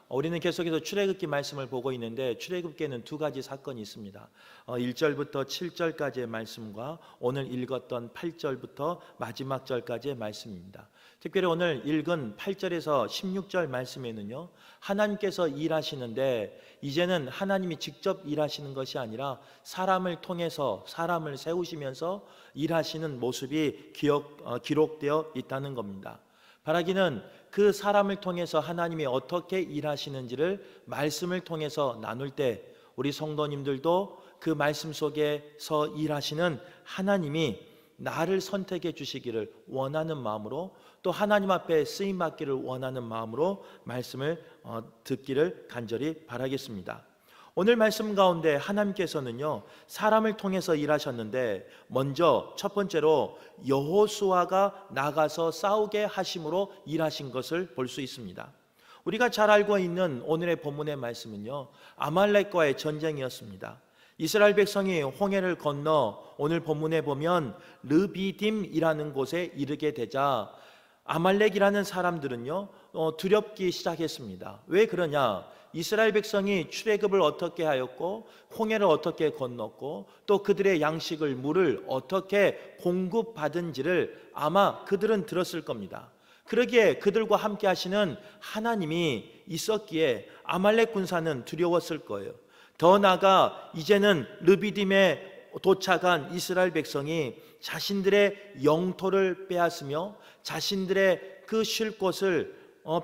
우리는 계속해서 출애굽기 말씀을 보고 있는데 출애굽기에는 두 가지 사건이 있습니다. 1절부터 7절까지의 말씀과 오늘 읽었던 8절부터 마지막 절까지의 말씀입니다. 특별히 오늘 읽은 8절에서 16절 말씀에는요, 하나님께서 일하시는데 이제는 하나님이 직접 일하시는 것이 아니라 사람을 통해서 사람을 세우시면서 일하시는 모습이 기록되어 있다는 겁니다. 바라기는 그 사람을 통해서 하나님이 어떻게 일하시는지를 말씀을 통해서 나눌 때 우리 성도님들도 그 말씀 속에서 일하시는 하나님이 나를 선택해 주시기를 원하는 마음으로, 또 하나님 앞에 쓰임받기를 원하는 마음으로 말씀을 듣기를 간절히 바라겠습니다. 오늘 말씀 가운데 하나님께서는요, 사람을 통해서 일하셨는데 먼저 첫 번째로 여호수아가 나가서 싸우게 하심으로 일하신 것을 볼 수 있습니다. 우리가 잘 알고 있는 오늘의 본문의 말씀은요, 아말렉과의 전쟁이었습니다. 이스라엘 백성이 홍해를 건너 오늘 본문에 보면 르비딤이라는 곳에 이르게 되자 아말렉이라는 사람들은요, 두렵기 시작했습니다. 왜 그러냐? 이스라엘 백성이 출애굽을 어떻게 하였고 홍해를 어떻게 건넜고 또 그들의 양식을 물을 어떻게 공급받은지를 아마 그들은 들었을 겁니다. 그러기에 그들과 함께 하시는 하나님이 있었기에 아말렉 군사는 두려웠을 거예요. 더 나아가 이제는 르비딤에 도착한 이스라엘 백성이 자신들의 영토를 빼앗으며 자신들의 그 쉴 곳을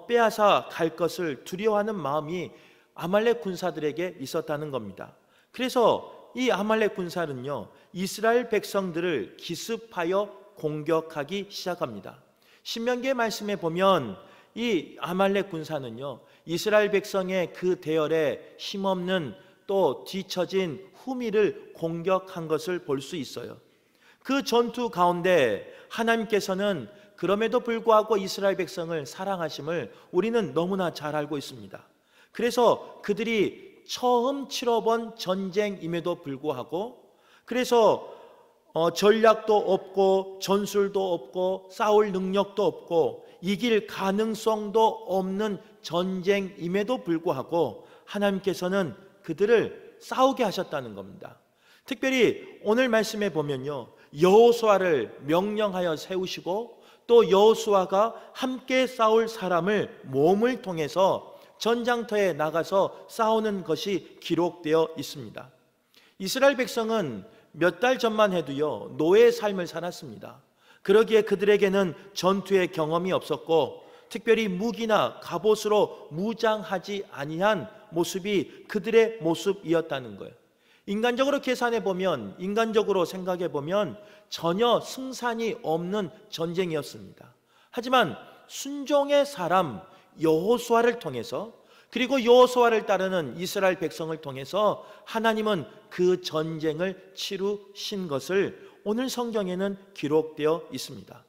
빼앗아 갈 것을 두려워하는 마음이 아말렉 군사들에게 있었다는 겁니다. 그래서 이 아말렉 군사는요, 이스라엘 백성들을 기습하여 공격하기 시작합니다. 신명기의 말씀에 보면 이 아말렉 군사는요, 이스라엘 백성의 그 대열에 힘없는 또 뒤처진 후미를 공격한 것을 볼 수 있어요. 그 전투 가운데 하나님께서는 그럼에도 불구하고 이스라엘 백성을 사랑하심을 우리는 너무나 잘 알고 있습니다. 그래서 그들이 처음 치러본 전쟁임에도 불구하고, 그래서 전략도 없고 전술도 없고 싸울 능력도 없고 이길 가능성도 없는 전쟁임에도 불구하고 하나님께서는 그들을 싸우게 하셨다는 겁니다. 특별히 오늘 말씀에 보면요, 여호수아를 명령하여 세우시고 또 여호수아가 함께 싸울 사람을 모험을 통해서 전장터에 나가서 싸우는 것이 기록되어 있습니다. 이스라엘 백성은 몇 달 전만 해도요, 노예의 삶을 살았습니다. 그러기에 그들에게는 전투의 경험이 없었고 특별히 무기나 갑옷으로 무장하지 아니한 모습이 그들의 모습이었다는 거예요. 인간적으로 계산해 보면, 인간적으로 생각해 보면 전혀 승산이 없는 전쟁이었습니다. 하지만 순종의 사람 여호수아를 통해서, 그리고 여호수아를 따르는 이스라엘 백성을 통해서 하나님은 그 전쟁을 치루신 것을 오늘 성경에는 기록되어 있습니다.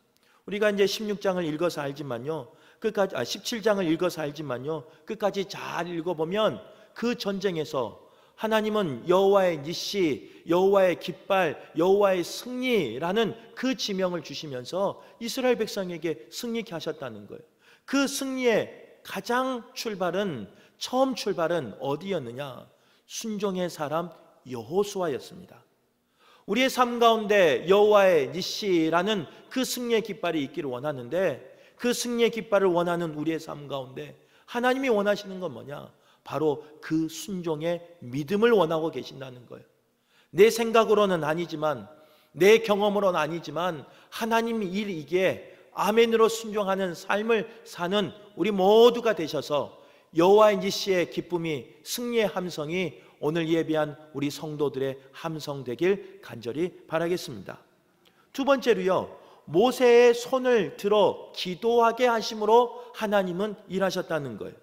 우리가 이제 16장을 읽어서 알지만요, 17장을 읽어서 알지만요, 끝까지 잘 읽어보면 그 전쟁에서 하나님은 여호와의 니시, 여호와의 깃발, 여호와의 승리라는 그 지명을 주시면서 이스라엘 백성에게 승리케 하셨다는 거예요. 그 승리의 처음 출발은 어디였느냐? 순종의 사람 여호수아였습니다. 우리의 삶 가운데 여호와의 니시라는 그 승리의 깃발이 있기를 원하는데, 그 승리의 깃발을 원하는 우리의 삶 가운데 하나님이 원하시는 건 뭐냐? 바로 그 순종의 믿음을 원하고 계신다는 거예요. 내 생각으로는 아니지만, 내 경험으로는 아니지만 하나님 일이기에 아멘으로 순종하는 삶을 사는 우리 모두가 되셔서 여호와의 니시의 기쁨이, 승리의 함성이 오늘 예배한 우리 성도들의 함성 되길 간절히 바라겠습니다. 두 번째로요, 모세의 손을 들어 기도하게 하심으로 하나님은 일하셨다는 거예요.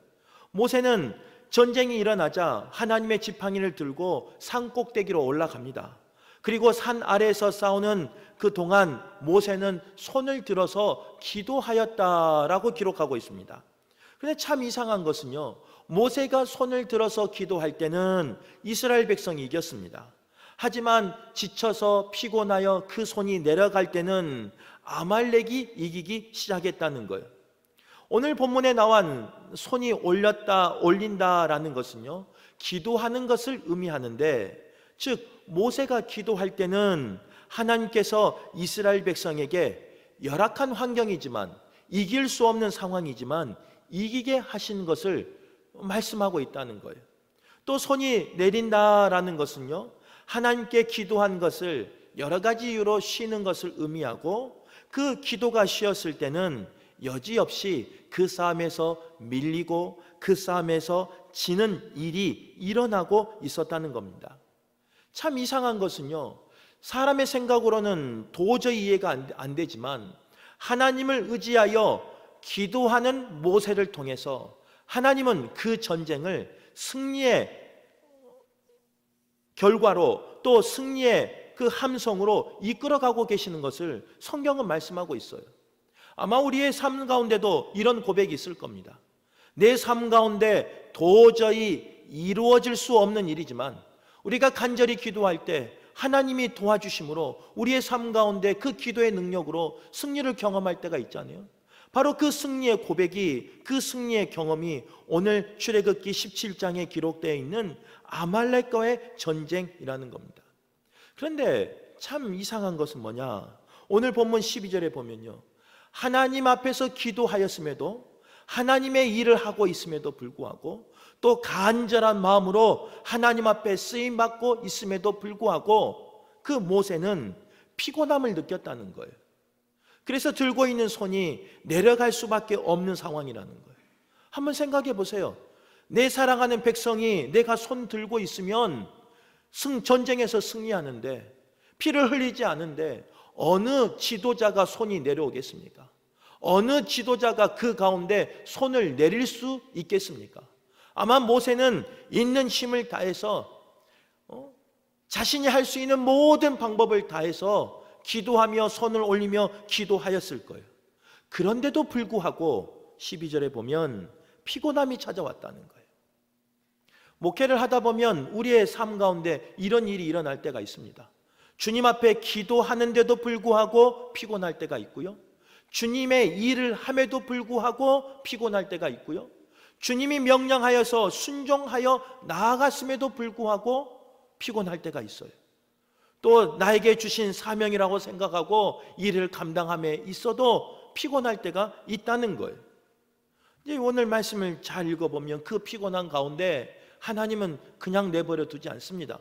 모세는 전쟁이 일어나자 하나님의 지팡이를 들고 산 꼭대기로 올라갑니다. 그리고 산 아래에서 싸우는 그 동안 모세는 손을 들어서 기도하였다라고 기록하고 있습니다. 그런데 참 이상한 것은요, 모세가 손을 들어서 기도할 때는 이스라엘 백성이 이겼습니다. 하지만 지쳐서 피곤하여 그 손이 내려갈 때는 아말렉이 이기기 시작했다는 거예요. 오늘 본문에 나온 손이 올린다라는 것은요, 기도하는 것을 의미하는데, 즉 모세가 기도할 때는 하나님께서 이스라엘 백성에게 열악한 환경이지만, 이길 수 없는 상황이지만 이기게 하신 것을 말씀하고 있다는 거예요. 또 손이 내린다라는 것은요, 하나님께 기도한 것을 여러 가지 이유로 쉬는 것을 의미하고, 그 기도가 쉬었을 때는 여지없이 그 싸움에서 밀리고 그 싸움에서 지는 일이 일어나고 있었다는 겁니다. 참 이상한 것은요, 사람의 생각으로는 도저히 이해가 안 되지만 하나님을 의지하여 기도하는 모세를 통해서 하나님은 그 전쟁을 승리의 결과로, 또 승리의 그 함성으로 이끌어가고 계시는 것을 성경은 말씀하고 있어요. 아마 우리의 삶 가운데도 이런 고백이 있을 겁니다. 내 삶 가운데 도저히 이루어질 수 없는 일이지만 우리가 간절히 기도할 때 하나님이 도와주심으로 우리의 삶 가운데 그 기도의 능력으로 승리를 경험할 때가 있잖아요. 바로 그 승리의 고백이, 그 승리의 경험이 오늘 출애굽기 17장에 기록되어 있는 아말렉과의 전쟁이라는 겁니다. 그런데 참 이상한 것은 뭐냐, 오늘 본문 12절에 보면요, 하나님 앞에서 기도하였음에도, 하나님의 일을 하고 있음에도 불구하고, 또 간절한 마음으로 하나님 앞에 쓰임받고 있음에도 불구하고 그 모세는 피곤함을 느꼈다는 거예요. 그래서 들고 있는 손이 내려갈 수밖에 없는 상황이라는 거예요. 한번 생각해 보세요. 내 사랑하는 백성이 내가 손 들고 있으면 전쟁에서 승리하는데, 피를 흘리지 않은데 어느 지도자가 손이 내려오겠습니까? 어느 지도자가 그 가운데 손을 내릴 수 있겠습니까? 아마 모세는 있는 힘을 다해서 자신이 할 수 있는 모든 방법을 다해서 기도하며 손을 올리며 기도하였을 거예요. 그런데도 불구하고 12절에 보면 피곤함이 찾아왔다는 거예요. 목회를 하다 보면 우리의 삶 가운데 이런 일이 일어날 때가 있습니다. 주님 앞에 기도하는데도 불구하고 피곤할 때가 있고요, 주님의 일을 함에도 불구하고 피곤할 때가 있고요, 주님이 명령하여서 순종하여 나아갔음에도 불구하고 피곤할 때가 있어요. 또 나에게 주신 사명이라고 생각하고 일을 감당함에 있어도 피곤할 때가 있다는 거예요. 이제 오늘 말씀을 잘 읽어보면 그 피곤한 가운데 하나님은 그냥 내버려 두지 않습니다.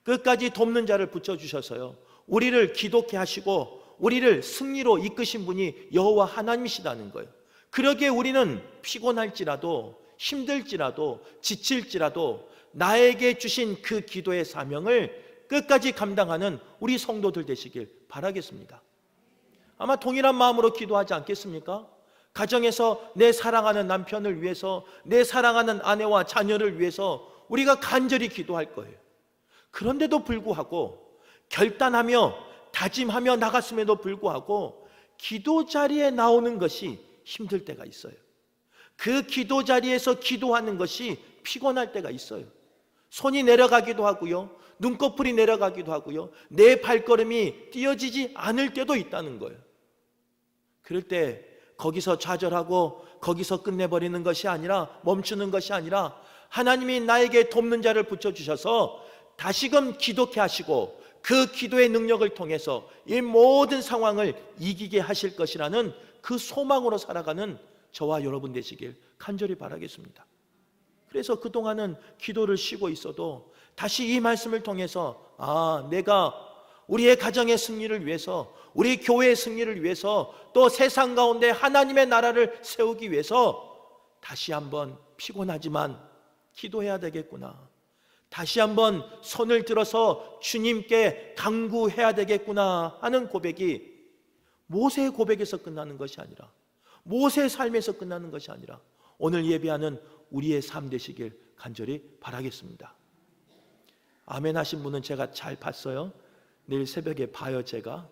끝까지 돕는 자를 붙여주셔서요, 우리를 기독케 하시고 우리를 승리로 이끄신 분이 여호와 하나님이시다는 거예요. 그러기에 우리는 피곤할지라도, 힘들지라도, 지칠지라도 나에게 주신 그 기도의 사명을 끝까지 감당하는 우리 성도들 되시길 바라겠습니다. 아마 동일한 마음으로 기도하지 않겠습니까? 가정에서 내 사랑하는 남편을 위해서, 내 사랑하는 아내와 자녀를 위해서 우리가 간절히 기도할 거예요. 그런데도 불구하고, 결단하며 다짐하며 나갔음에도 불구하고 기도 자리에 나오는 것이 힘들 때가 있어요. 그 기도 자리에서 기도하는 것이 피곤할 때가 있어요. 손이 내려가기도 하고요, 눈꺼풀이 내려가기도 하고요, 내 발걸음이 띄어지지 않을 때도 있다는 거예요. 그럴 때 거기서 좌절하고 거기서 끝내버리는 것이 아니라, 멈추는 것이 아니라 하나님이 나에게 돕는 자를 붙여주셔서 다시금 기도케 하시고 그 기도의 능력을 통해서 이 모든 상황을 이기게 하실 것이라는 그 소망으로 살아가는 저와 여러분 되시길 간절히 바라겠습니다. 그래서 그동안은 기도를 쉬고 있어도 다시 이 말씀을 통해서, 내가 우리의 가정의 승리를 위해서, 우리 교회의 승리를 위해서, 또 세상 가운데 하나님의 나라를 세우기 위해서 다시 한번 피곤하지만 기도해야 되겠구나, 다시 한번 손을 들어서 주님께 간구해야 되겠구나 하는 고백이 모세의 고백에서 끝나는 것이 아니라, 모세의 삶에서 끝나는 것이 아니라 오늘 예배하는 우리의 삶 되시길 간절히 바라겠습니다. 아멘 하신 분은 제가 잘 봤어요. 내일 새벽에 봐요. 제가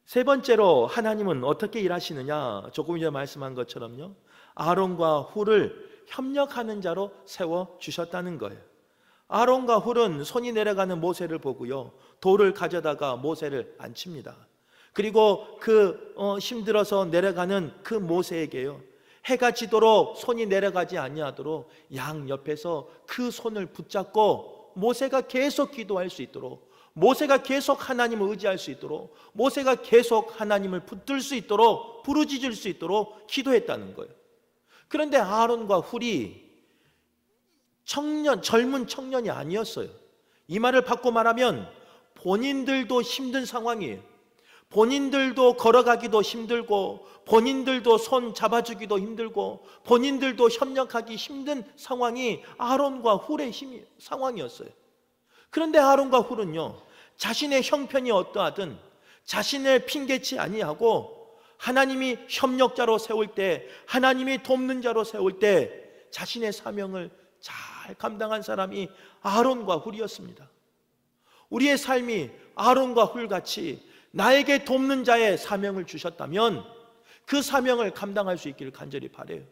세 번째로 하나님은 어떻게 일하시느냐, 조금 전에 말씀한 것처럼요, 아론과 훌을 협력하는 자로 세워주셨다는 거예요. 아론과 훌은 손이 내려가는 모세를 보고요, 돌을 가져다가 모세를 앉힙니다. 그리고 힘들어서 내려가는 그 모세에게요, 해가 지도록 손이 내려가지 아니하도록 양 옆에서 그 손을 붙잡고 모세가 계속 기도할 수 있도록, 모세가 계속 하나님을 의지할 수 있도록, 모세가 계속 하나님을 붙들 수 있도록, 부르짖을 수 있도록 기도했다는 거예요. 그런데 아론과 훌이 젊은 청년이 아니었어요. 이 말을 바꿔 말하면 본인들도 힘든 상황이에요. 본인들도 걸어가기도 힘들고, 본인들도 손 잡아주기도 힘들고, 본인들도 협력하기 힘든 상황이 아론과 훌의 상황이었어요. 그런데 아론과 훌은요, 자신의 형편이 어떠하든 자신을 핑계치 아니하고 하나님이 협력자로 세울 때, 하나님이 돕는 자로 세울 때 자신의 사명을 잘 감당한 사람이 아론과 훌이었습니다. 우리의 삶이 아론과 훌같이 나에게 돕는 자의 사명을 주셨다면 그 사명을 감당할 수 있기를 간절히 바라요.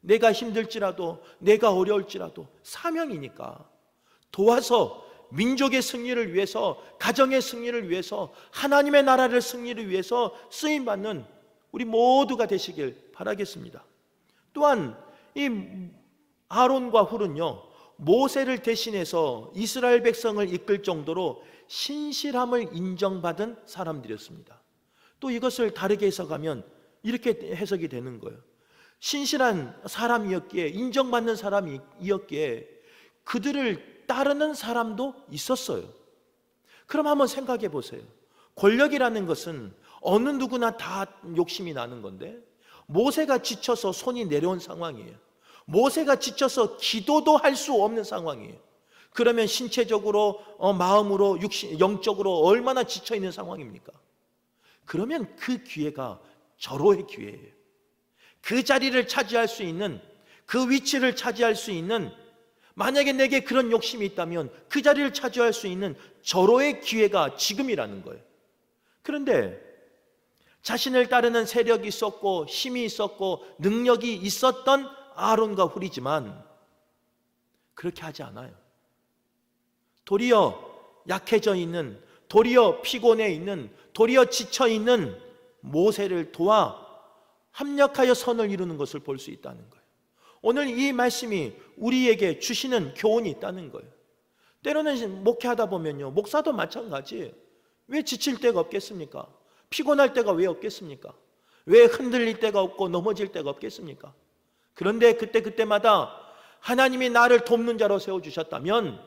내가 힘들지라도, 내가 어려울지라도 사명이니까 도와서 민족의 승리를 위해서, 가정의 승리를 위해서, 하나님의 나라를 승리를 위해서 쓰임받는 우리 모두가 되시길 바라겠습니다. 또한 이 아론과 훌은요, 모세를 대신해서 이스라엘 백성을 이끌 정도로 신실함을 인정받은 사람들이었습니다. 또 이것을 다르게 해석하면 이렇게 해석이 되는 거예요. 신실한 사람이었기에, 인정받는 사람이었기에 그들을 따르는 사람도 있었어요. 그럼 한번 생각해 보세요. 권력이라는 것은 어느 누구나 다 욕심이 나는 건데, 모세가 지쳐서 손이 내려온 상황이에요. 모세가 지쳐서 기도도 할 수 없는 상황이에요. 그러면 신체적으로, 마음으로, 영적으로 얼마나 지쳐있는 상황입니까? 그러면 그 기회가 절호의 기회예요. 그 자리를 차지할 수 있는, 그 위치를 차지할 수 있는, 만약에 내게 그런 욕심이 있다면 그 자리를 차지할 수 있는 절호의 기회가 지금이라는 거예요. 그런데 자신을 따르는 세력이 있었고 힘이 있었고 능력이 있었던 아론과 훌이지만 그렇게 하지 않아요. 도리어 약해져 있는, 도리어 피곤해 있는, 도리어 지쳐 있는 모세를 도와 합력하여 선을 이루는 것을 볼 수 있다는 거예요. 오늘 이 말씀이 우리에게 주시는 교훈이 있다는 거예요. 때로는 목회하다 보면요, 목사도 마찬가지예요. 왜 지칠 때가 없겠습니까? 피곤할 때가 왜 없겠습니까? 왜 흔들릴 때가 없고 넘어질 때가 없겠습니까? 그런데 그때마다 하나님이 나를 돕는 자로 세워주셨다면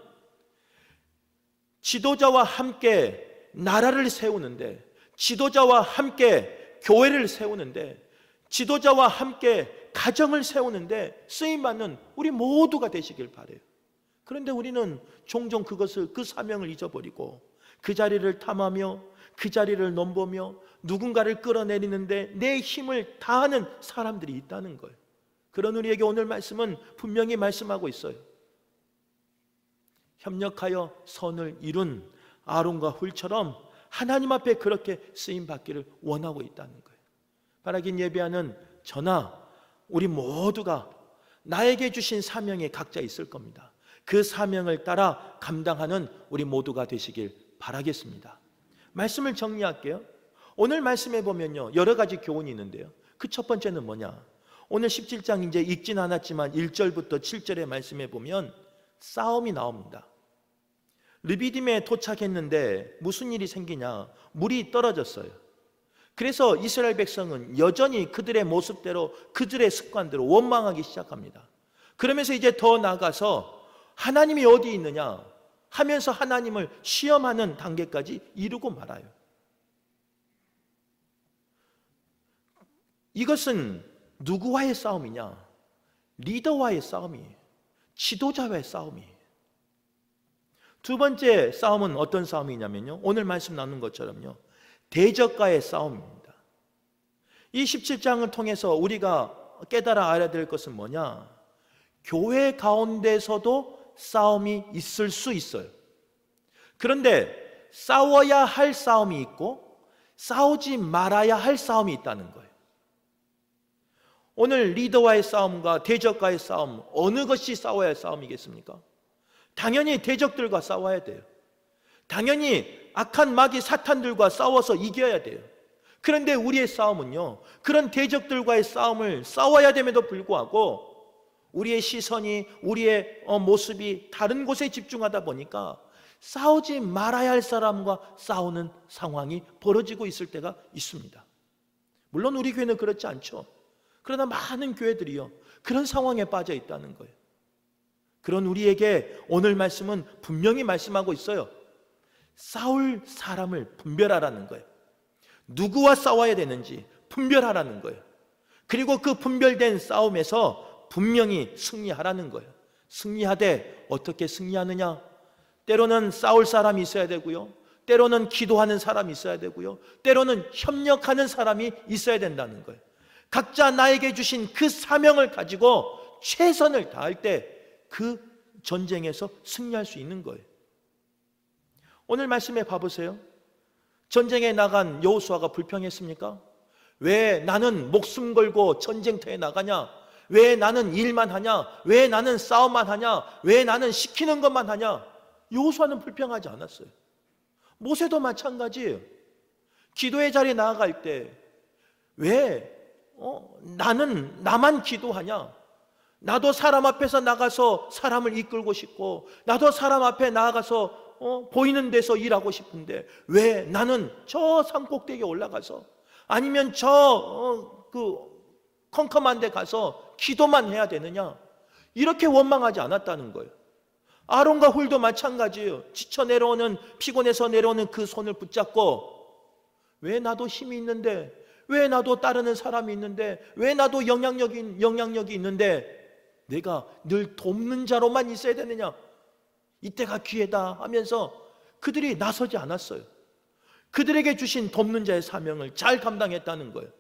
지도자와 함께 나라를 세우는데, 지도자와 함께 교회를 세우는데, 지도자와 함께 가정을 세우는데 쓰임받는 우리 모두가 되시길 바라요. 그런데 우리는 종종 그 사명을 잊어버리고 그 자리를 탐하며 그 자리를 넘보며 누군가를 끌어내리는데 내 힘을 다하는 사람들이 있다는 거예요. 그런 우리에게 오늘 말씀은 분명히 말씀하고 있어요. 협력하여 선을 이룬 아론과 훌처럼 하나님 앞에 그렇게 쓰임받기를 원하고 있다는 거예요. 바라긴 예배하는 저나 우리 모두가 나에게 주신 사명에 각자 있을 겁니다. 그 사명을 따라 감당하는 우리 모두가 되시길 바라겠습니다. 말씀을 정리할게요. 오늘 말씀에 보면요, 여러 가지 교훈이 있는데요, 그 첫 번째는 뭐냐? 오늘 17장 이제 읽진 않았지만 1절부터 7절의 말씀에 보면 싸움이 나옵니다. 르비딤에 도착했는데 무슨 일이 생기냐? 물이 떨어졌어요. 그래서 이스라엘 백성은 여전히 그들의 모습대로, 그들의 습관대로 원망하기 시작합니다. 그러면서 이제 더 나아가서 하나님이 어디 있느냐 하면서 하나님을 시험하는 단계까지 이루고 말아요. 이것은 누구와의 싸움이냐? 리더와의 싸움이에요. 지도자와의 싸움이에요. 두 번째 싸움은 어떤 싸움이냐면요, 오늘 말씀 나눈 것처럼요, 대적과의 싸움입니다. 이 17장을 통해서 우리가 깨달아 알아야 될 것은 뭐냐? 교회 가운데서도 싸움이 있을 수 있어요. 그런데 싸워야 할 싸움이 있고 싸우지 말아야 할 싸움이 있다는 거예요. 오늘 리더와의 싸움과 대적과의 싸움, 어느 것이 싸워야 할 싸움이겠습니까? 당연히 대적들과 싸워야 돼요. 당연히 악한 마귀 사탄들과 싸워서 이겨야 돼요. 그런데 우리의 싸움은요, 그런 대적들과의 싸움을 싸워야 됨에도 불구하고 우리의 시선이, 우리의 모습이 다른 곳에 집중하다 보니까 싸우지 말아야 할 사람과 싸우는 상황이 벌어지고 있을 때가 있습니다. 물론 우리 교회는 그렇지 않죠. 그러나 많은 교회들이요, 그런 상황에 빠져 있다는 거예요. 그런 우리에게 오늘 말씀은 분명히 말씀하고 있어요. 싸울 사람을 분별하라는 거예요. 누구와 싸워야 되는지 분별하라는 거예요. 그리고 그 분별된 싸움에서 분명히 승리하라는 거예요. 승리하되 어떻게 승리하느냐? 때로는 싸울 사람이 있어야 되고요, 때로는 기도하는 사람이 있어야 되고요, 때로는 협력하는 사람이 있어야 된다는 거예요. 각자 나에게 주신 그 사명을 가지고 최선을 다할 때 그 전쟁에서 승리할 수 있는 거예요. 오늘 말씀에 봐보세요. 전쟁에 나간 여호수아가 불평했습니까? 왜 나는 목숨 걸고 전쟁터에 나가냐? 왜 나는 일만 하냐? 왜 나는 싸움만 하냐? 왜 나는 시키는 것만 하냐? 여호수아는 불평하지 않았어요. 모세도 마찬가지예요. 기도의 자리에 나아갈 때 왜 나는 나만 기도하냐? 나도 사람 앞에서 나가서 사람을 이끌고 싶고, 나도 사람 앞에 나아가서 보이는 데서 일하고 싶은데 왜 나는 저 산꼭대기에 올라가서, 아니면 그 컴컴한 데 가서 기도만 해야 되느냐? 이렇게 원망하지 않았다는 거예요. 아론과 훌도 마찬가지예요. 지쳐 내려오는, 피곤해서 내려오는 그 손을 붙잡고, 왜 나도 힘이 있는데, 왜 나도 따르는 사람이 있는데, 왜 나도 영향력이 있는데 내가 늘 돕는 자로만 있어야 되느냐? 이때가 기회다 하면서 그들이 나서지 않았어요. 그들에게 주신 돕는 자의 사명을 잘 감당했다는 거예요.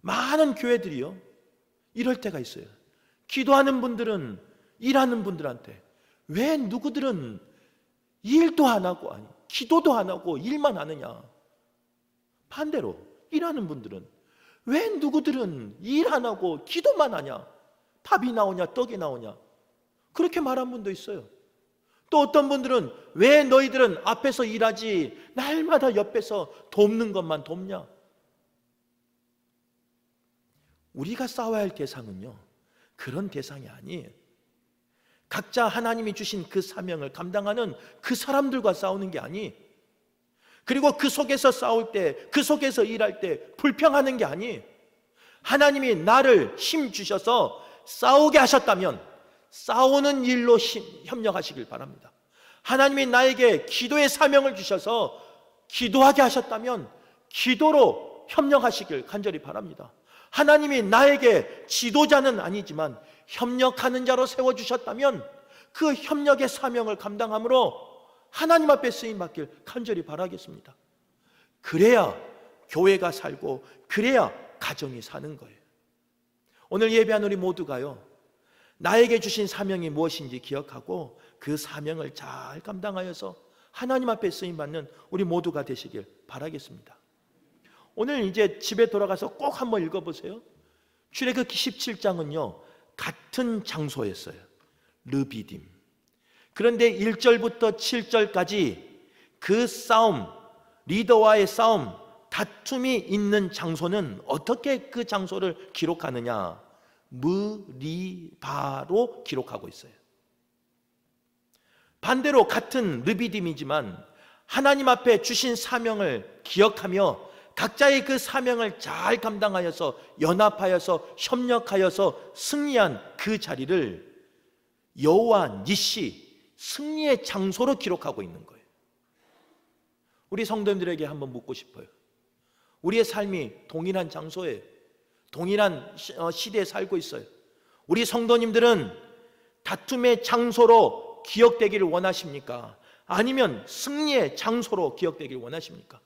많은 교회들이요, 이럴 때가 있어요. 기도하는 분들은 일하는 분들한테 왜 누구들은 일도 안 하고, 아니 기도도 안 하고 일만 하느냐? 반대로 일하는 분들은 왜 누구들은 일 안 하고 기도만 하냐? 밥이 나오냐 떡이 나오냐? 그렇게 말한 분도 있어요. 또 어떤 분들은 왜 너희들은 앞에서 일하지 날마다 옆에서 돕는 것만 돕냐? 우리가 싸워야 할 대상은요, 그런 대상이 아니에요. 각자 하나님이 주신 그 사명을 감당하는 그 사람들과 싸우는 게 아니에요. 그리고 그 속에서 싸울 때, 그 속에서 일할 때 불평하는 게 아니에요. 하나님이 나를 힘 주셔서 싸우게 하셨다면 싸우는 일로 협력하시길 바랍니다. 하나님이 나에게 기도의 사명을 주셔서 기도하게 하셨다면 기도로 협력하시길 간절히 바랍니다. 하나님이 나에게 지도자는 아니지만 협력하는 자로 세워주셨다면 그 협력의 사명을 감당함으로 하나님 앞에 쓰임받길 간절히 바라겠습니다. 그래야 교회가 살고, 그래야 가정이 사는 거예요. 오늘 예배한 우리 모두가요, 나에게 주신 사명이 무엇인지 기억하고 그 사명을 잘 감당하여서 하나님 앞에 쓰임받는 우리 모두가 되시길 바라겠습니다. 오늘 이제 집에 돌아가서 꼭 한번 읽어보세요. 출애굽기 17장은요 같은 장소였어요. 르비딤. 그런데 1절부터 7절까지 그 싸움, 리더와의 싸움, 다툼이 있는 장소는 어떻게 그 장소를 기록하느냐? 무리바로 기록하고 있어요. 반대로 같은 르비딤이지만 하나님 앞에 주신 사명을 기억하며 각자의 그 사명을 잘 감당하여서 연합하여서 협력하여서 승리한 그 자리를 여호와 니시, 승리의 장소로 기록하고 있는 거예요. 우리 성도님들에게 한번 묻고 싶어요. 우리의 삶이 동일한 장소에, 동일한 시대에 살고 있어요. 우리 성도님들은 다툼의 장소로 기억되기를 원하십니까? 아니면 승리의 장소로 기억되기를 원하십니까?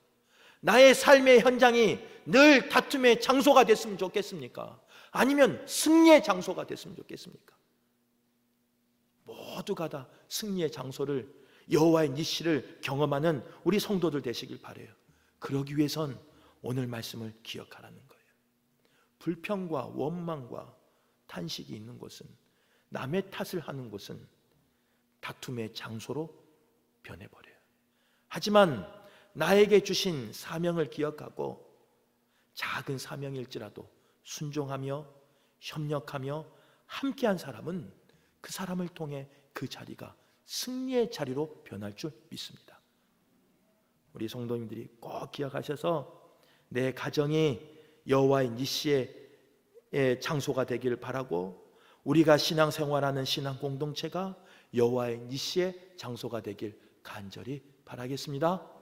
나의 삶의 현장이 늘 다툼의 장소가 됐으면 좋겠습니까? 아니면 승리의 장소가 됐으면 좋겠습니까? 모두가 다 승리의 장소를, 여호와의 니시를 경험하는 우리 성도들 되시길 바라요. 그러기 위해선 오늘 말씀을 기억하라는 거예요. 불평과 원망과 탄식이 있는 곳은, 남의 탓을 하는 곳은 다툼의 장소로 변해버려요. 하지만 나에게 주신 사명을 기억하고 작은 사명일지라도 순종하며 협력하며 함께한 사람은 그 사람을 통해 그 자리가 승리의 자리로 변할 줄 믿습니다. 우리 성도님들이 꼭 기억하셔서 내 가정이 여호와의 니시의 장소가 되길 바라고, 우리가 신앙생활하는 신앙 공동체가 여호와의 니시의 장소가 되길 간절히 바라겠습니다.